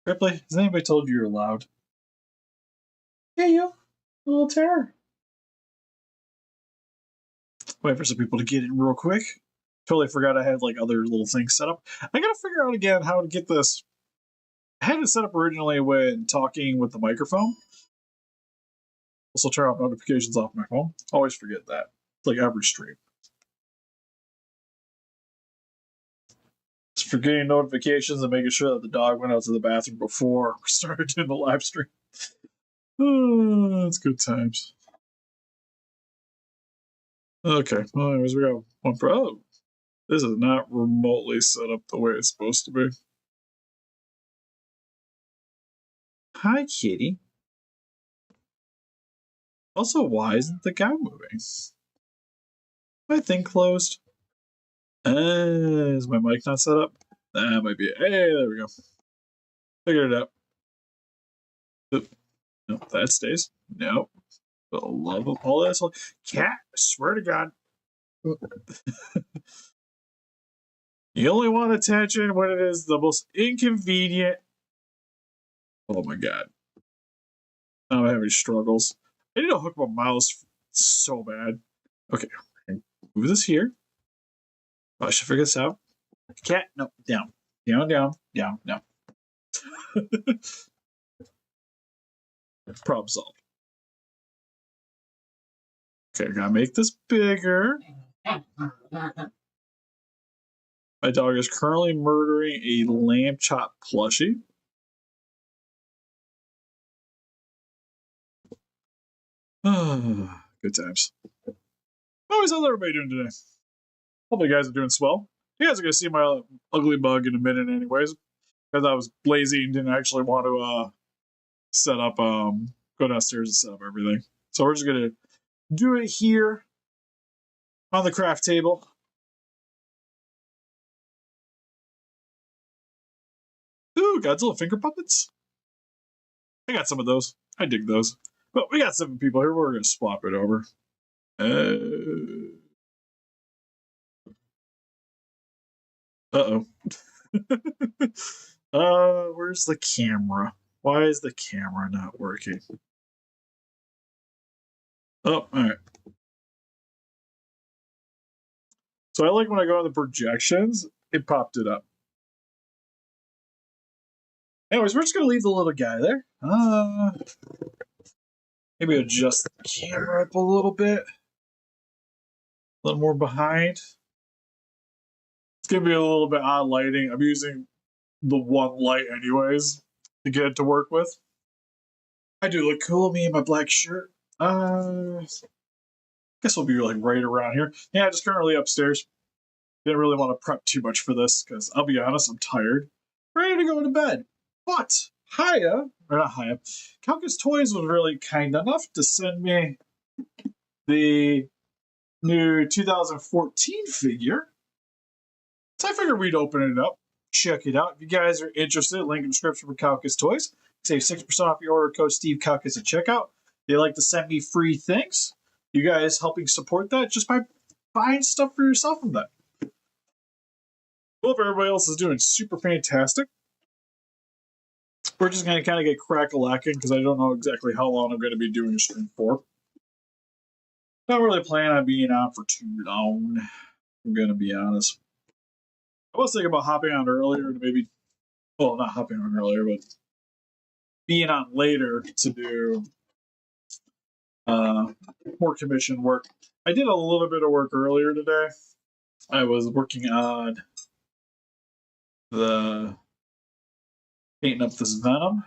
Ripley, has anybody told you you're loud? Yeah, you. A little terror. Wait for some people to get in real quick. Totally forgot I had like other little things set up. I gotta figure out again how to get this. I had it set up originally when talking with the microphone. Also turn off notifications off my phone. Always forget that. It's like every stream. Just forgetting notifications and making sure that the dog went out to the bathroom before we started doing the live stream. Oh, that's good times. Okay, well, anyways, we got one for. Oh, this is not remotely set up the way it's supposed to be. Hi, kitty. Also, why isn't the guy moving? My thing closed. Is my mic not set up? That might be it. Hey, there we go. Figured it out. Nope, that stays. Nope. For the love of all that. Cat, I swear to God. You only want attention when it is the most inconvenient. Oh my God. I'm having struggles. I need to hook my mouse so bad. Okay, move this here. Oh, I should figure this out. Cat, no, down. Down, down, down, down. Problem solved. Okay, I gotta make this bigger. My dog is currently murdering a lamb chop plushie. Good times. How's everybody doing today? Hope you guys are doing swell. You guys are gonna see my ugly bug in a minute, anyways, because I was lazy and didn't actually want to set up, go downstairs and set up everything. So we're just gonna do it here on the craft table. Ooh, Godzilla finger puppets. I got some of those. I dig those. But we got 7 people here. We're gonna swap it over. Uh-oh. Where's the camera? Why is the camera not working? Oh, alright. So I like when I go on the projections, it popped it up. Anyways, we're just gonna leave the little guy there. Maybe adjust the camera up a little bit. A little more behind. It's gonna be a little bit odd lighting. I'm using the one light anyways to get it to work with. I do look cool, me in my black shirt. Guess we'll be like right around here. Yeah, just currently upstairs. Didn't really want to prep too much for this because I'll be honest, I'm tired. Ready to go to bed. But Hiya, or not Hiya, Calcus Toys was really kind enough to send me the new 2014 figure. So I figured we'd open it up, check it out. If you guys are interested, link in the description for Calcus Toys. Save 6% off your order, code Steve Calcus at checkout. They like to send me free things. You guys helping support that just by buying stuff for yourself from that. Hope everybody else is doing super fantastic. We're just going to kind of get crack-a-lacking because I don't know exactly how long I'm going to be doing a stream for. Not really planning on being on for too long, I'm going to be honest. I was thinking about hopping on earlier to maybe, well, not hopping on earlier, but being on later to do more commission work. I did a little bit of work earlier today. I was working on the painting up this Venom.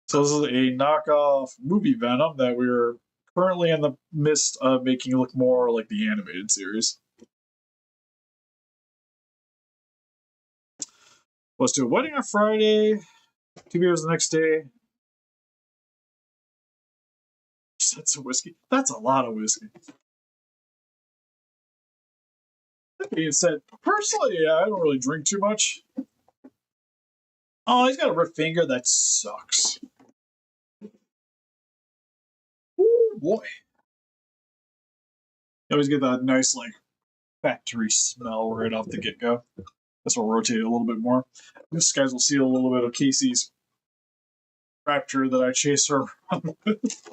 So this is a knockoff movie Venom that we're currently in the midst of making look more like the animated series. Let's do a wedding on Friday, 2 beers the next day. That's a whiskey. That's a lot of whiskey. That being said, personally, yeah, I don't really drink too much. Oh, he's got a ripped finger. That sucks. Ooh, boy. You always get that nice, like, factory smell right off the get-go. This will rotate it a little bit more. This guys will see a little bit of Casey's rapture that I chase her around with.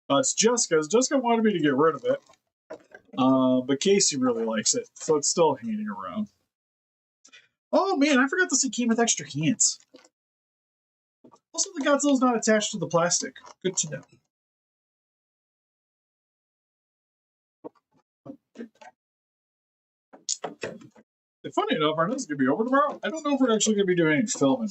It's Jessica's. Jessica wanted me to get rid of it. But Casey really likes it, so it's still hanging around. Oh man, I forgot this came with extra hands. Also, the Godzilla's not attached to the plastic. Good to know. Funny enough, our nose is going to be over tomorrow. I don't know if we're actually going to be doing any filming.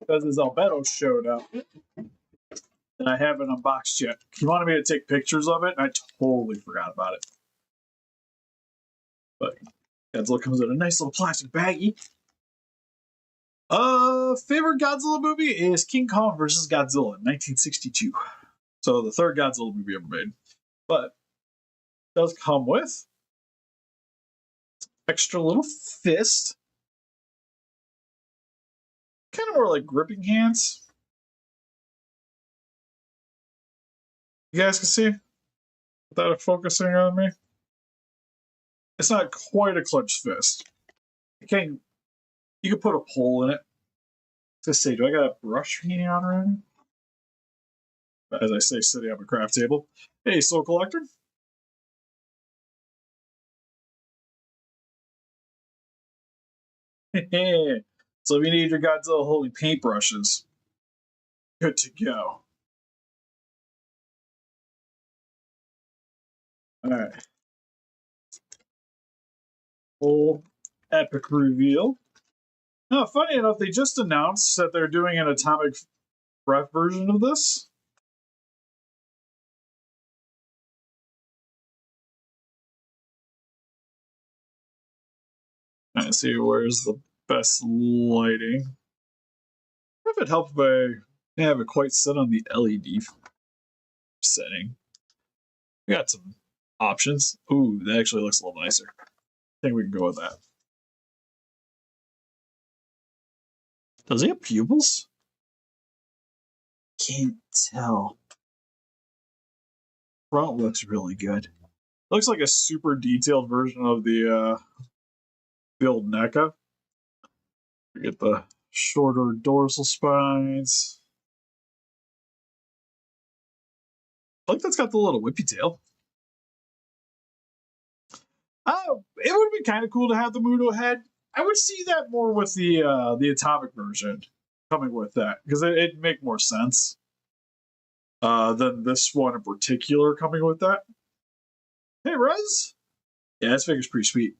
Because as Albedo showed up, and I haven't unboxed yet. He wanted me to take pictures of it, and I totally forgot about it. But Godzilla comes in a nice little plastic baggie. Favorite Godzilla movie is King Kong vs. Godzilla in 1962. So the third Godzilla movie ever made. But it does come with extra little fist. Kind of more like gripping hands. You guys can see without it focusing on me. It's not quite a clenched fist. You can put a pole in it. Let's say, do I got a brush hanging on around? As I say, sitting on a craft table. Hey, Soul Collector. So if you need your Godzilla holy paintbrushes, good to go. All right. Full epic reveal. Now, funny enough, they just announced that they're doing an atomic breath version of this. Let's see where's the best lighting. I wonder if it helps by have it quite set on the LED setting. We got some options. Ooh, that actually looks a little nicer. I think we can go with that. Does he have pupils? Can't tell. Front looks really good. Looks like a super detailed version of the old NECA. We get the shorter dorsal spines. I like that's got the little whippy tail. It would be kind of cool to have the Muto head. I would see that more with the atomic version coming with that because it'd make more sense than this one in particular coming with that. Hey, Rez. Yeah, this figure's pretty sweet.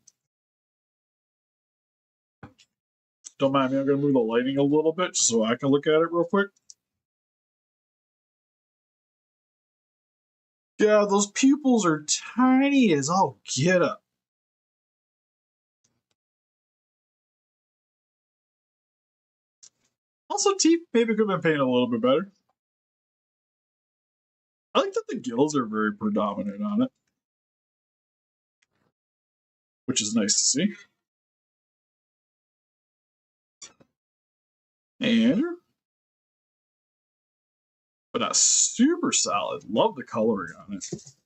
Don't mind me, I'm going to move the lighting a little bit just so I can look at it real quick. Yeah, those pupils are tiny as all get up. Also, teeth maybe could have been painted a little bit better. I like that the gills are very predominant on it, which is nice to see. Andrew? But not super solid. Love the coloring on it. It's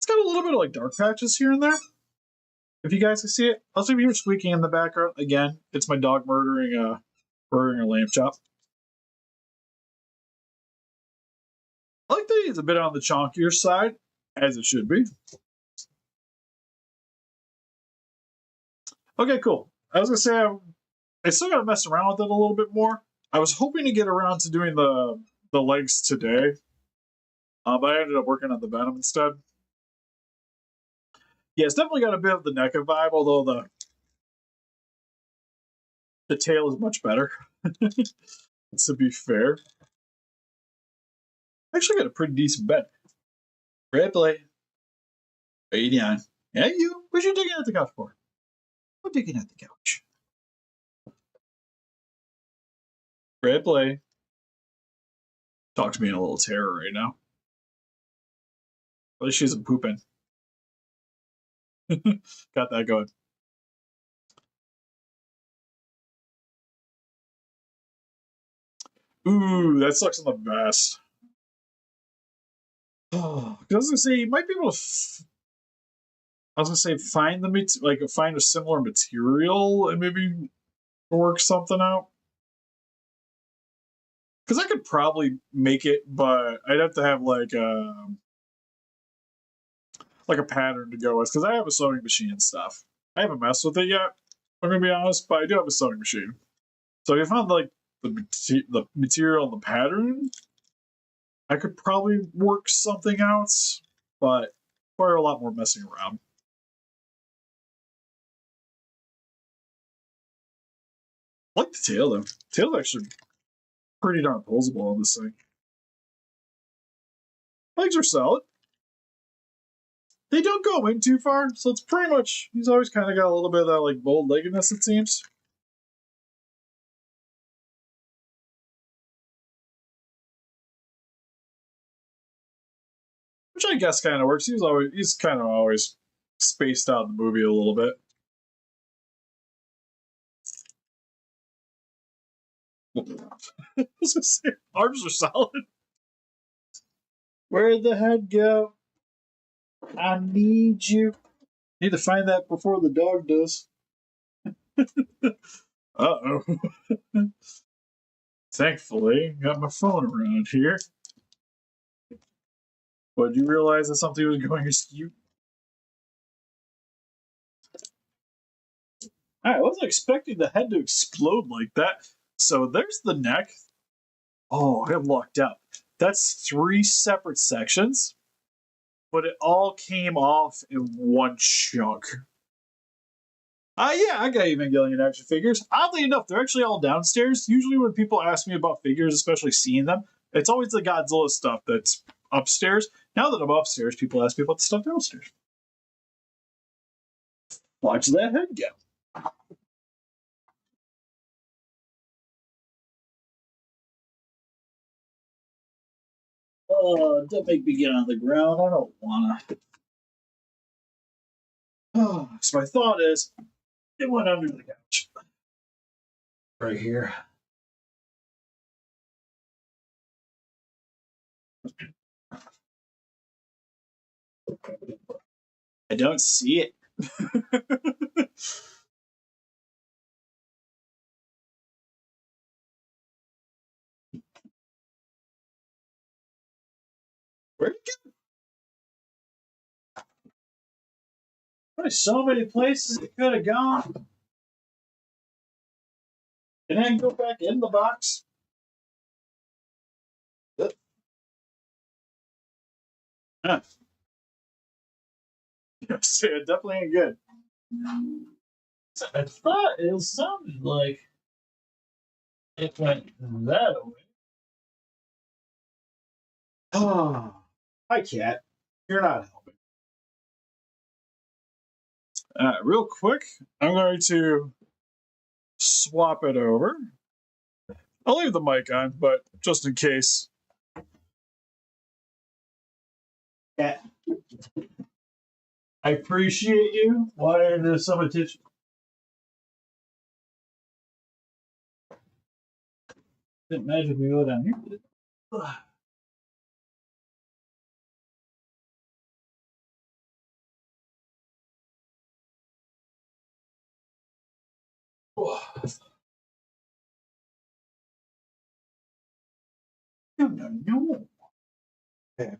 got a little bit of like dark patches here and there. If you guys can see it. Also, if you hear squeaking in the background, again, it's my dog murdering a lamb chop. I like that he's a bit on the chonkier side, as it should be. Okay, cool. I was gonna say I still gotta mess around with it a little bit more. I was hoping to get around to doing the legs today, but I ended up working on the Venom instead. Yeah, it's definitely got a bit of the NECA vibe, although the tail is much better. To be fair, I actually got a pretty decent bed. Ripley, what are you doing? Yeah, you. What you digging at the couch for? I'm digging at the couch. Ripley, talk to me in a little terror right now. At least she isn't pooping. Got that going. Ooh, that sucks on the best. Oh, I was gonna say you might be able to. I was gonna say find find a similar material and maybe work something out. Because I could probably make it, but I'd have to have like a pattern to go with. Because I have a sewing machine and stuff. I haven't messed with it yet. I'm gonna be honest, but I do have a sewing machine. So if I found like the material and the pattern, I could probably work something out. But require a lot more messing around. I like the tail though. Tail's actually pretty darn posable on this thing. Legs are solid. They don't go in too far, so it's pretty much he's always kind of got a little bit of that like bold leggedness, it seems. Which I guess kind of works. He's kind of always spaced out in the movie a little bit. Arms are solid. Where'd the head go? I need you. Need to find that before the dog does. Uh-oh. Thankfully, got my phone around here. But did you realize that something was going askew? I wasn't expecting the head to explode like that. So there's the neck. Oh, I lucked out. That's 3 separate sections, but it all came off in one chunk. Yeah, I got Evangelion action figures. Oddly enough, they're actually all downstairs. Usually, when people ask me about figures, especially seeing them, it's always the Godzilla stuff that's upstairs. Now that I'm upstairs, people ask me about the stuff downstairs. Watch that head go. Oh, don't make me get on the ground. I don't wanna. Oh, so my thought is, it went under the couch. Right here. I don't see it. Where'd it go? There's so many places it could have gone. Can I go back in the box? Huh. Yes, it definitely ain't good. I thought it sounded like it went that way. Oh, hi, cat. You're not helping. Real quick, I'm going to swap it over. I'll leave the mic on, but just in case. Cat. I appreciate you wanting to some attention. Didn't magically go down here. No, no, no. Okay.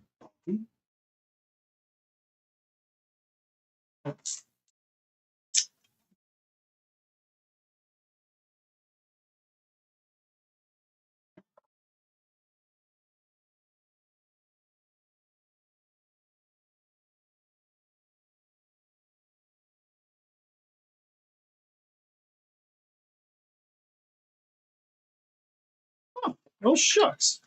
Oh, well, shucks.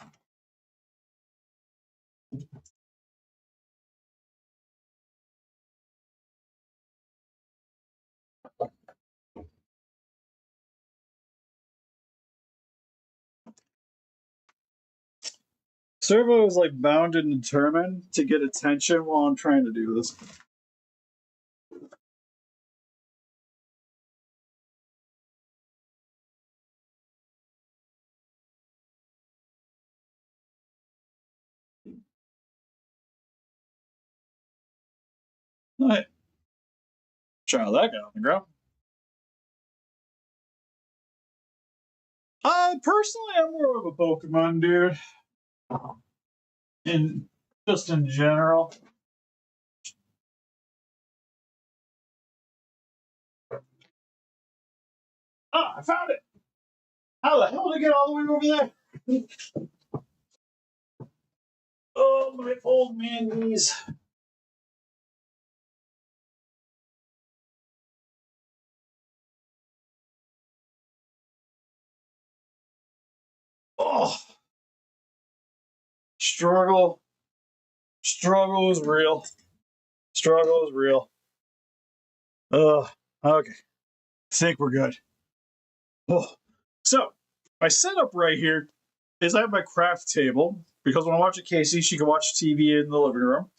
Servo is like bound and determined to get attention while I'm trying to do this. All right. Try that guy on the ground. Personally, I'm more of a Pokemon dude. In just in general. Ah, I found it. How the hell did I get all the way over there? Oh, my old man knees. Oh, struggle. Struggle is real. Struggle is real. Okay. I think we're good. Oh. So, my setup right here is I have my craft table because when I watch Casey, she can watch TV in the living room.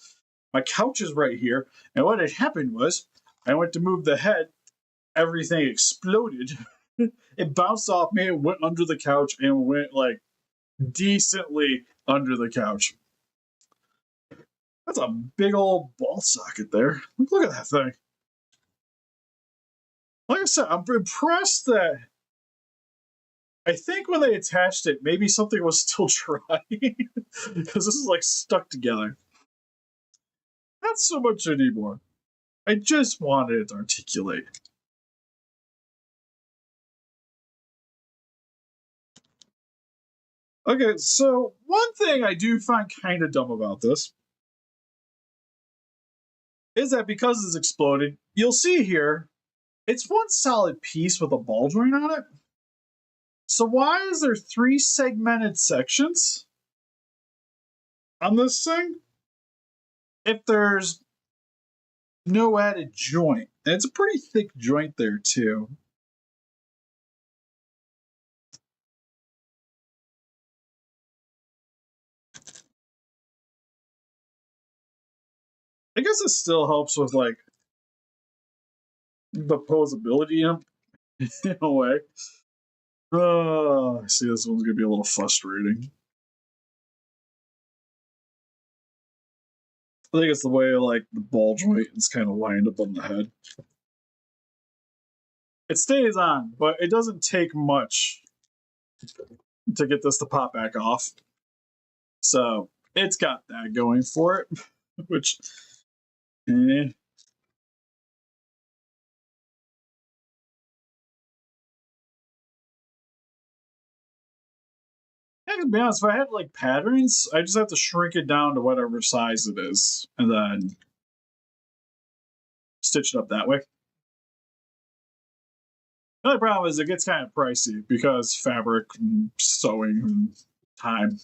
My couch is right here, and what had happened was I went to move the head, everything exploded. It bounced off me and went under the couch and went like decently under the couch. That's a big old ball socket there. Look at that thing. Like I said, I'm impressed that I think when they attached it, maybe something was still dry because this is like stuck together. Not so much anymore. I just wanted it to articulate. Okay, so one thing I do find kind of dumb about this is that because it's exploded, you'll see here, it's one solid piece with a ball joint on it. So why is there three segmented sections on this thing if there's no added joint? And it's a pretty thick joint there too. I guess it still helps with like the posability in a way. Oh, I see this one's gonna be a little frustrating. I think it's the way like the ball joint is kind of lined up on the head. It stays on, but it doesn't take much to get this to pop back off. So it's got that going for it, which eh. Yeah, to be honest, if I had like patterns, I just have to shrink it down to whatever size it is and then stitch it up that way. The only problem is it gets kind of pricey because fabric and sewing and time.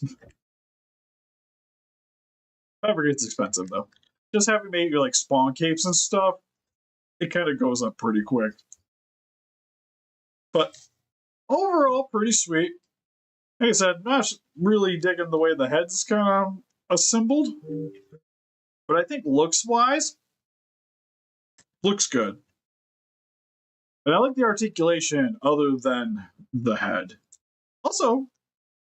Fabric gets expensive though. Just having made your like spawn capes and stuff, it kind of goes up pretty quick. But overall, pretty sweet. Like I said, not really digging the way the head's kind of assembled, but I think looks wise, looks good. And I like the articulation other than the head. Also,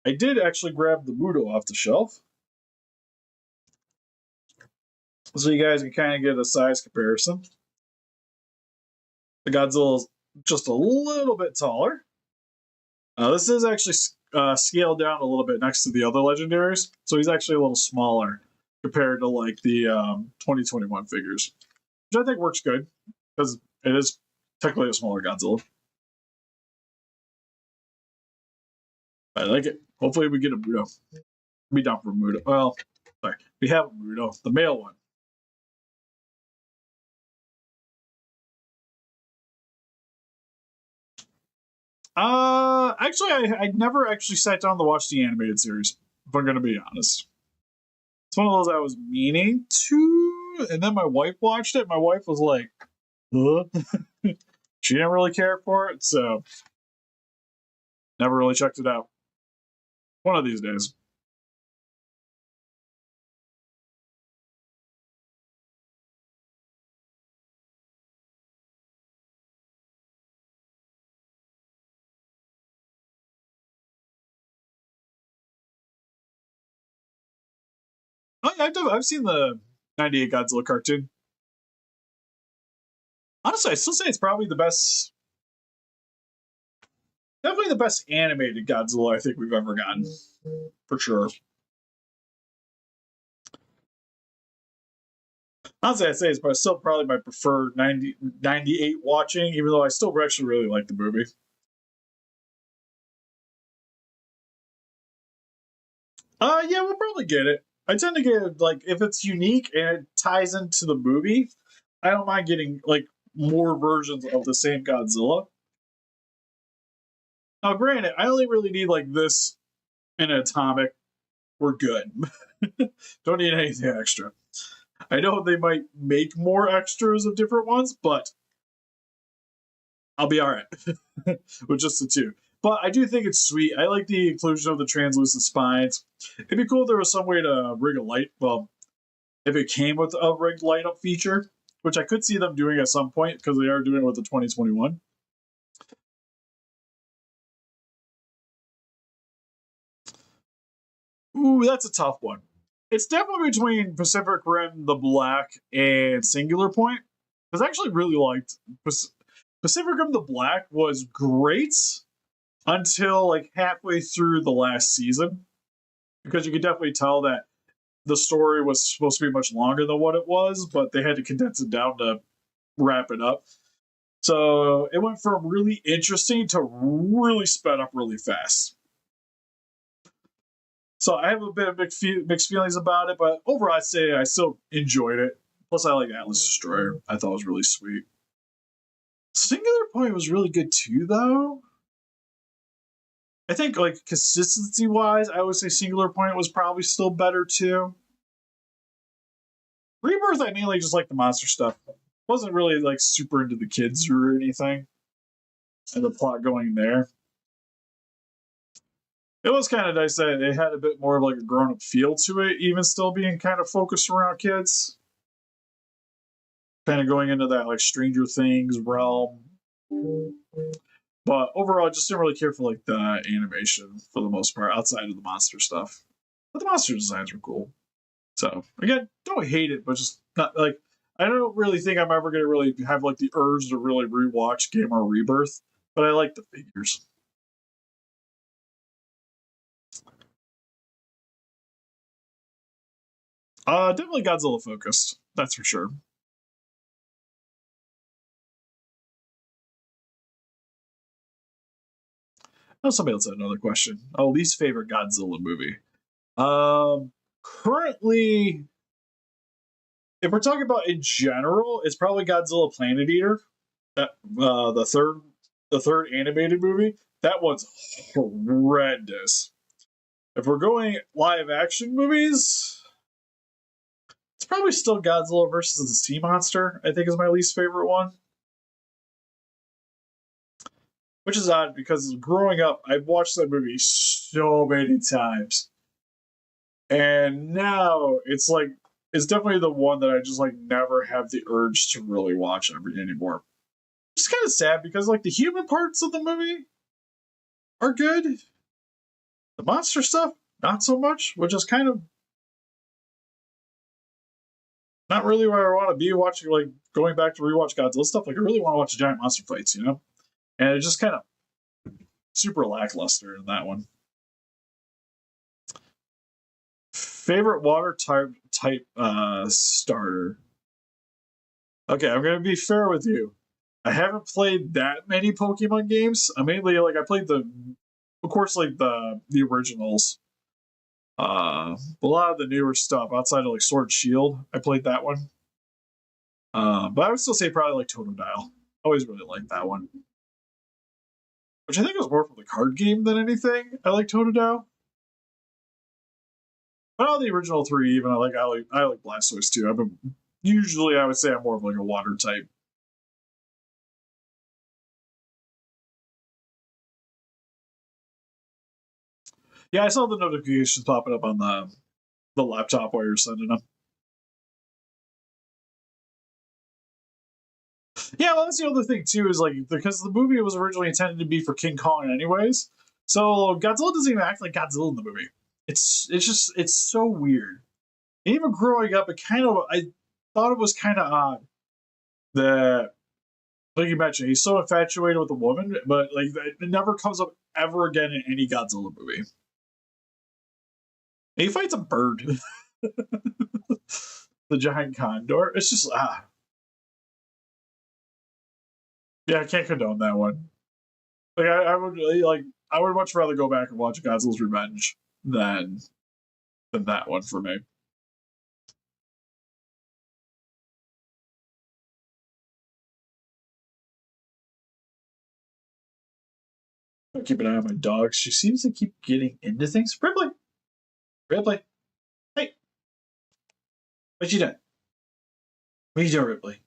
I did actually grab the Muto off the shelf. So you guys can kind of get a size comparison. The Godzilla's just a little bit taller. This is actually scaled down a little bit next to the other legendaries, so he's actually a little smaller compared to like the 2021 figures, which I think works good because it is technically a smaller Godzilla. I like it. Hopefully, we get a Muto. Be down for Muto. Well, sorry, we have a Muto, the male one. Actually, I never actually sat down to watch the animated series. If I'm gonna be honest, it's one of those I was meaning to, and then my wife watched it. My wife was like, huh? She didn't really care for it, so never really checked it out. One of these days. Oh, yeah, I've seen the '98 Godzilla cartoon. Honestly, I still say it's probably the best, definitely the best animated Godzilla I think we've ever gotten, for sure. Honestly, I'd say it's still probably my preferred 98 watching, even though I still actually really like the movie. Yeah, we'll probably get it. I tend to get like if it's unique and it ties into the movie, I don't mind getting like more versions of the same Godzilla. Now, granted, I only really need like this in an atomic. We're good. Don't need anything extra. I know they might make more extras of different ones, but I'll be all right with just the two. But I do think it's sweet. I like the inclusion of the translucent spines. It'd be cool if there was some way to rig a light. Well, if it came with a rigged light up feature, which I could see them doing at some point because they are doing it with the 2021. Ooh, that's a tough one. It's definitely between Pacific Rim the Black and Singular Point. Because I actually really liked Pacific Rim the Black was great until like halfway through the last season. Because you could definitely tell that the story was supposed to be much longer than what it was, but they had to condense it down to wrap it up. So it went from really interesting to really sped up really fast. So I have a bit of mixed feelings about it, but overall, I'd say I still enjoyed it. Plus, I like Atlas Destroyer. I thought it was really sweet. Singular Point was really good too, though. I think, like, consistency wise, I would say Singular Point was probably still better too. Rebirth, I mainly just like the monster stuff. Wasn't really like super into the kids or anything, and the plot going there. It was kind of nice that it had a bit more of like a grown up feel to it, even still being kind of focused around kids. Kind of going into that like Stranger Things realm. But overall, I just didn't really care for like the animation for the most part, outside of the monster stuff. But the monster designs were cool. So again, don't hate it, but just not like I don't really think I'm ever gonna really have like the urge to really rewatch Gamera Rebirth. But I like the figures. Definitely Godzilla focused. That's for sure. Oh, somebody else had another question. Oh, least favorite Godzilla movie. Currently, if we're talking about in general, it's probably Godzilla Planet Eater. That the third animated movie. That one's horrendous. If we're going live action movies, it's probably still Godzilla versus the Sea Monster. I think is my least favorite one. Which is odd because growing up, I've watched that movie so many times, and now it's definitely the one that I just like never have the urge to really watch anymore. It's kind of sad because like the human parts of the movie are good, the monster stuff not so much, which is kind of not really where I want to be watching. Like going back to rewatch Godzilla stuff, like I really want to watch giant monster fights, you know, and it's just kind of super lackluster in that one. Favorite water type starter. Okay, I'm gonna be fair with you. I haven't played that many Pokemon games. I mainly like I played of course, like the originals. A lot of the newer stuff outside of like Sword Shield, I played that one. But I would still say probably like Totodile. Always really liked that one, which I think was more from the card game than anything. I like Totodile. But all the original three, even I like Blastoise too. I've been usually I would say I'm more of like a water type. Yeah, I saw the notifications popping up on the laptop while you're sending them. Yeah, well, that's the other thing too is like because the movie was originally intended to be for King Kong, anyways. So Godzilla doesn't even act like Godzilla in the movie. It's so weird. And even growing up, it kind of I thought it was kind of odd that Like you mentioned, he's so infatuated with a woman, but like it never comes up ever again in any Godzilla movie. And he fights a bird, the giant condor. It's just yeah, I can't condone that one. Like I would much rather go back and watch Godzilla's Revenge than that one for me. I keep an eye on my dog. She seems to keep getting into things. Ripley, Ripley, hey, what you doing? What you doing, Ripley?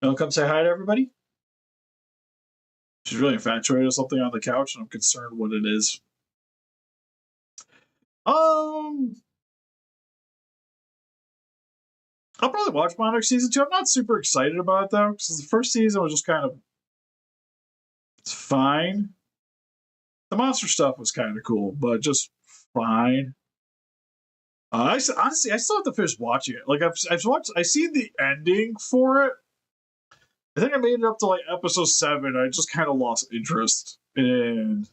Don't come say hi to everybody. She's really infatuated with something on the couch, and I'm concerned what it is. Um, I'll probably watch Monarch season 2. I'm not super excited about it though, because the first season was just kind of it's fine. The monster stuff was kind of cool, but just fine. Honestly, I still have to finish watching it. Like I've watched, I seen the ending for it. I think I made it up to like episode 7. I just kind of lost interest in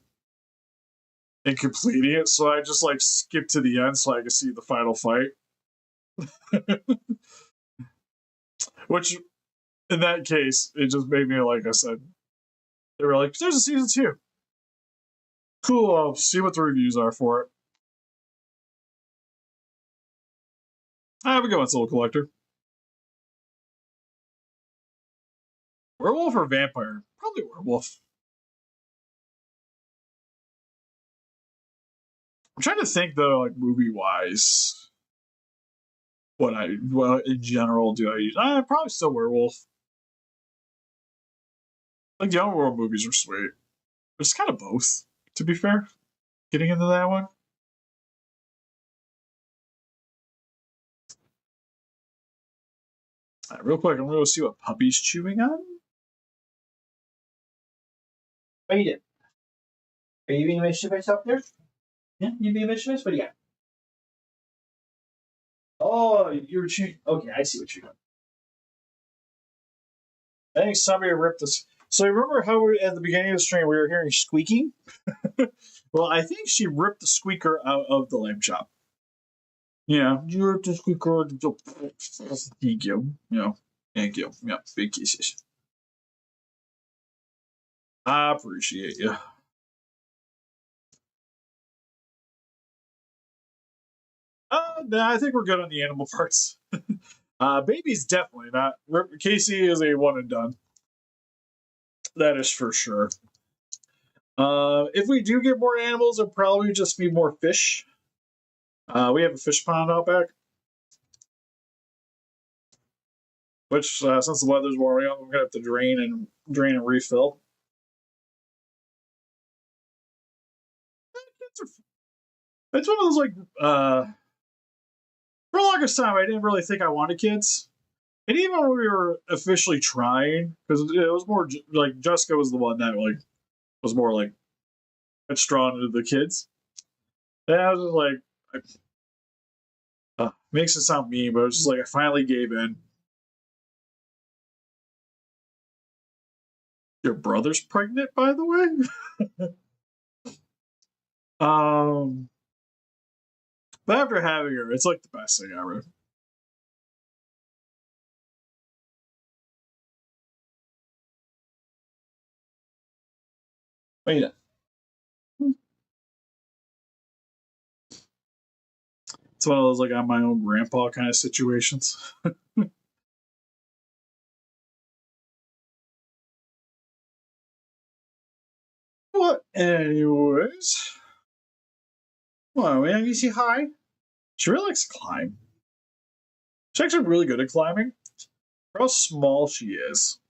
completing it, so I just like skipped to the end so I could see the final fight. Which, in that case, it just made me like I said. They were like, "There's a season 2." Cool. I'll see what the reviews are for it. I have a go, Soul Collector. Werewolf or vampire? Probably werewolf. I'm trying to think though, like movie wise, what in general do I use? Probably still werewolf. Like the Underworld movies are sweet. It's kind of both, to be fair. Getting into that one. Real quick, I'm going to see what Puppy's chewing on. What you doing? Are you being mischievous up there? Yeah, you being mischievous? What do you got? Oh, you were chewing. Okay, I see what you're doing. I think somebody ripped this. So remember how at the beginning of the stream we were hearing squeaking? Well, I think she ripped the squeaker out of the lamb chop. Yeah, you ripped the squeaker. Thank you. Yeah, thank you. Yeah, big kisses. I appreciate you. No, I think we're good on the animal parts. Baby's definitely not. Casey is a one and done. That is for sure. If we do get more animals, it'll probably just be more fish. We have a fish pond out back, which since the weather's warming up, I'm gonna have to drain and refill. It's one of those like for the longest time I didn't really think I wanted kids. And even when we were officially trying, because it was more like Jessica was the one that like was more like drawn into the kids. And I was just like, makes it sound mean, but it was just like I finally gave in. Your brother's pregnant, by the way. But after having her, it's like the best thing ever. Wait. It's one of those like I'm my own grandpa kind of situations. What? Anyways. Well, man, you see hi? She really likes to climb. She's actually really good at climbing. For how small she is.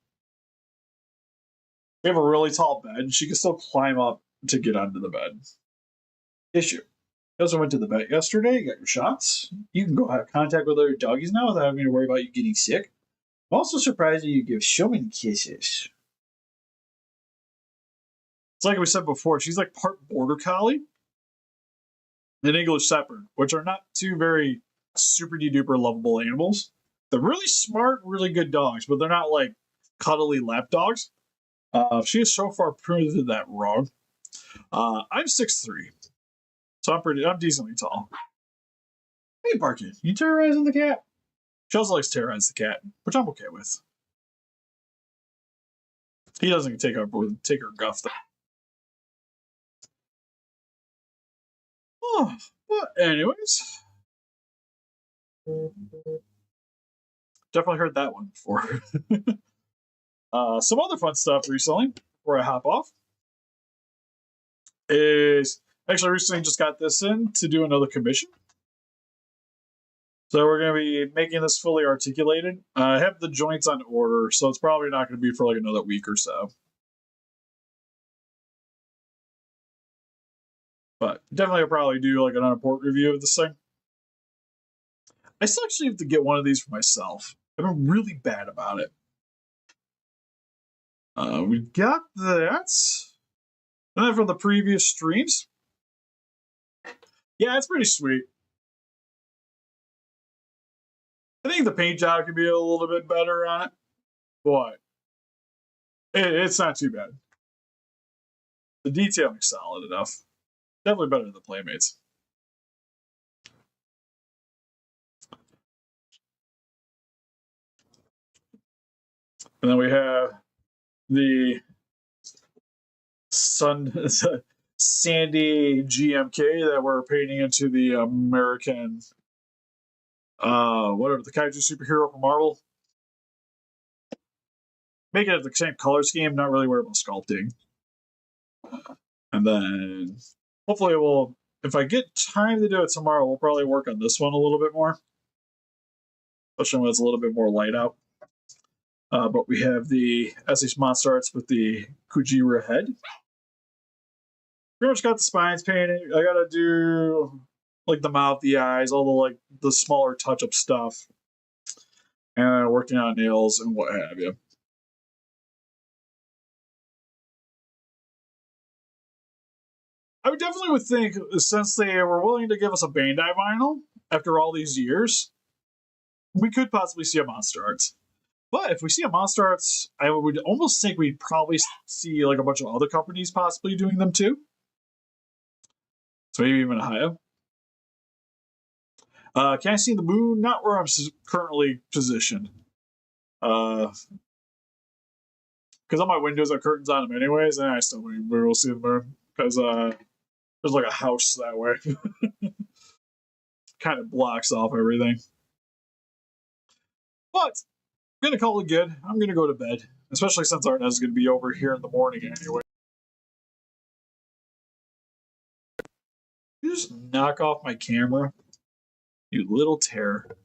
We have a really tall bed. She can still climb up to get onto the bed. Issue. You also went to the vet yesterday. You got your shots. You can go have contact with other doggies now without having to worry about you getting sick. I'm also surprised that you give so many kisses. It's like we said before, she's like part border collie and English shepherd, which are not two very super duper lovable animals. They're really smart, really good dogs, but they're not like cuddly lapdogs. She has so far proven that wrong. I'm 6'3", so I'm decently tall. Hey, Barky, you terrorizing the cat? She also likes to terrorize the cat, which I'm okay with. He doesn't take her guff though. Oh, but anyways, definitely heard that one before. Some other fun stuff recently before I hop off is actually recently just got this in to do another commission. So we're going to be making this fully articulated. I have the joints on order, so it's probably not going to be for like another week or so. But definitely I'll probably do like an unimportant review of this thing. I still actually have to get one of these for myself. I've been really bad about it. We got that. And then from the previous streams. Yeah, it's pretty sweet. I think the paint job could be a little bit better on it. But it's not too bad. The detailing's solid enough. Definitely better than the Playmates. And then we have the Sandy GMK that we're painting into the American, whatever, the Kaiju superhero from Marvel. Making it the same color scheme, not really worried about sculpting. And then hopefully if I get time to do it tomorrow, we'll probably work on this one a little bit more. Especially when it's a little bit more light out. But we have the Essence Monster Arts with the Kujira head. Pretty much got the spines painted. I gotta do like the mouth, the eyes, all the smaller touch-up stuff. And working on nails and what have you. I would think, since they were willing to give us a Bandai vinyl after all these years, we could possibly see a Monster Arts. But if we see a Monster Arts, I would almost think we'd probably see like a bunch of other companies possibly doing them too. So maybe even a Hiya. Can I see the moon? Not where I'm currently positioned. Because all my windows have curtains on them anyways, and I still won't be able to see the moon. Because there's like a house that way. Kind of blocks off everything. But I'm going to call it good. I'm going to go to bed. Especially since Arnez is going to be over here in the morning anyway. You just knock off my camera? You little terror. At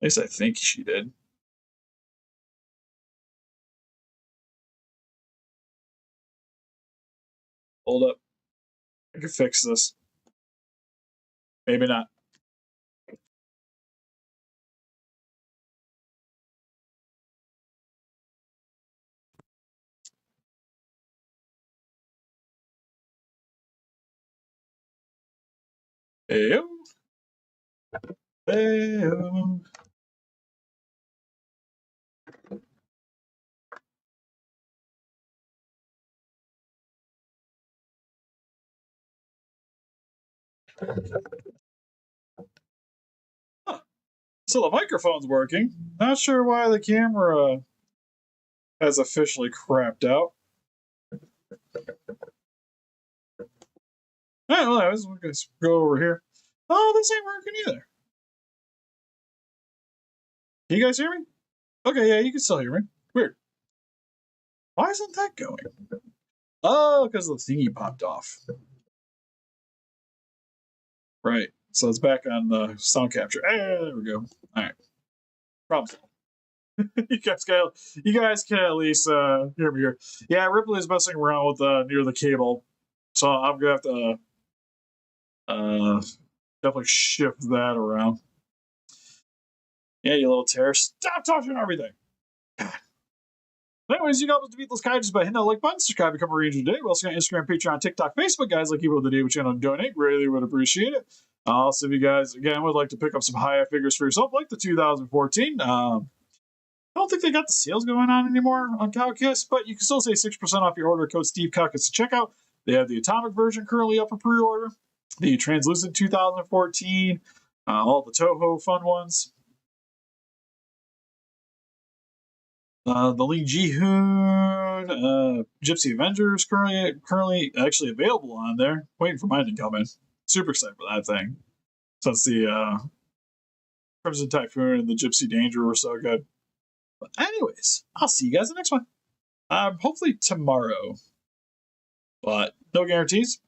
least I think she did. Hold up. I can fix this. Maybe not. Heyo. Heyo. Huh. So the microphone's working. Not sure why the camera has officially crapped out. Well, I was going to go over here. Oh, this ain't working either. Can you guys hear me? Okay, yeah, you can still hear me. Weird. Why isn't that going? Oh, because the thingy popped off. Right. So it's back on the sound capture. There we go. All right. Problem solved. you guys can at least hear me here. Yeah, Ripley is messing around with near the cable, so I'm gonna have to definitely shift that around. Yeah, you little terror! Stop touching everything. God. Anyways, you got to beat those kaijus by hitting that like button, subscribe, become a ranger today. We're also got Instagram, Patreon, TikTok, Facebook, guys. Like people today, which channel donate. Really would appreciate it. Also, if you guys again would like to pick up some Hiya figures for yourself, like the 2014. I don't think they got the sales going on anymore on Calcus, but you can still save 6% off your order. Code Steve Calcus to checkout. They have the Atomic version currently up for pre-order, the Translucent 2014, all the Toho fun ones. The Lee Ji-hoon, Gypsy Avengers currently actually available on there. Waiting for mine to come in. Super excited for that thing. Since the Crimson Typhoon and the Gypsy Danger were so good. But anyways, I'll see you guys in the next one. Hopefully tomorrow. But no guarantees.